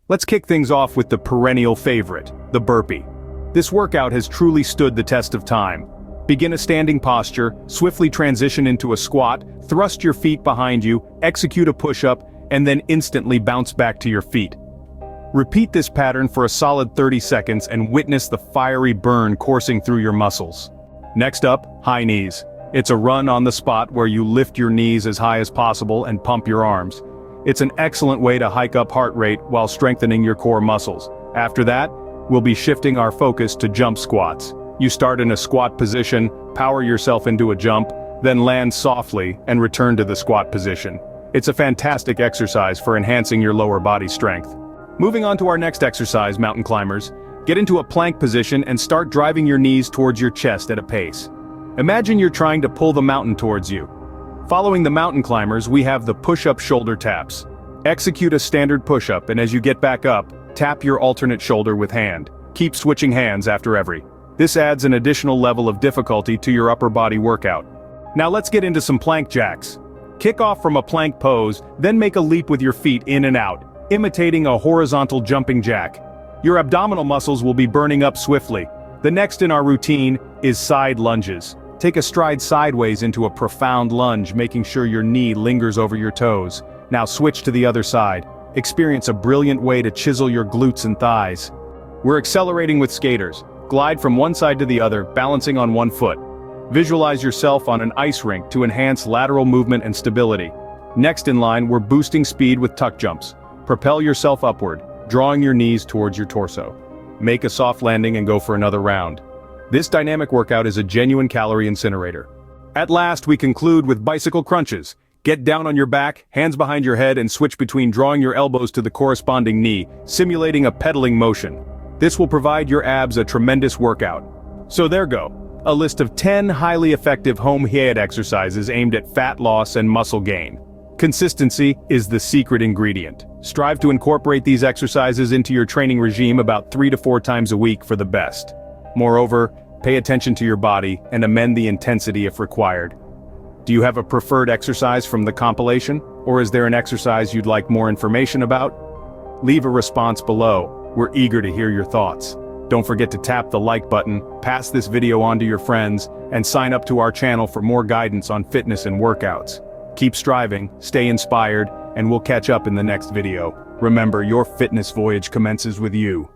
Let's kick things off with the perennial favorite, the burpee. This workout has truly stood the test of time. Begin a standing posture, swiftly transition into a squat, thrust your feet behind you, execute a push-up, and then instantly bounce back to your feet. Repeat this pattern for a solid 30 seconds and witness the fiery burn coursing through your muscles. Next up, high knees. It's a run on the spot where you lift your knees as high as possible and pump your arms. It's an excellent way to hike up heart rate while strengthening your core muscles. After that, we'll be shifting our focus to jump squats. You start in a squat position, power yourself into a jump, then land softly and return to the squat position. It's a fantastic exercise for enhancing your lower body strength. Moving on to our next exercise, mountain climbers. Get into a plank position and start driving your knees towards your chest at a pace. Imagine you're trying to pull the mountain towards you. Following the mountain climbers, we have the push-up shoulder taps. Execute a standard push-up, and as you get back up, tap your alternate shoulder with hand. Keep switching hands after every. This adds an additional level of difficulty to your upper body workout. Now let's get into some plank jacks. Kick off from a plank pose, then make a leap with your feet in and out, imitating a horizontal jumping jack. Your abdominal muscles will be burning up swiftly. The next in our routine is side lunges. Take a stride sideways into a profound lunge, making sure your knee lingers over your toes. Now switch to the other side. Experience a brilliant way to chisel your glutes and thighs. We're accelerating with skaters. Glide from one side to the other, balancing on one foot. Visualize yourself on an ice rink to enhance lateral movement and stability. Next in line, we're boosting speed with tuck jumps. Propel yourself upward, drawing your knees towards your torso. Make a soft landing and go for another round. This dynamic workout is a genuine calorie incinerator. At last, we conclude with bicycle crunches. Get down on your back, hands behind your head, and switch between drawing your elbows to the corresponding knee, simulating a pedaling motion. This will provide your abs a tremendous workout. So there go. A list of 10 highly effective home HIIT exercises aimed at fat loss and muscle gain. Consistency is the secret ingredient. Strive to incorporate these exercises into your training regime about 3 to 4 times a week for the best. Moreover, pay attention to your body and amend the intensity if required. Do you have a preferred exercise from the compilation, or is there an exercise you'd like more information about? Leave a response below. We're eager to hear your thoughts. Don't forget to tap the like button, pass this video on to your friends, and sign up to our channel for more guidance on fitness and workouts. Keep striving, stay inspired, and we'll catch up in the next video. Remember, your fitness voyage commences with you.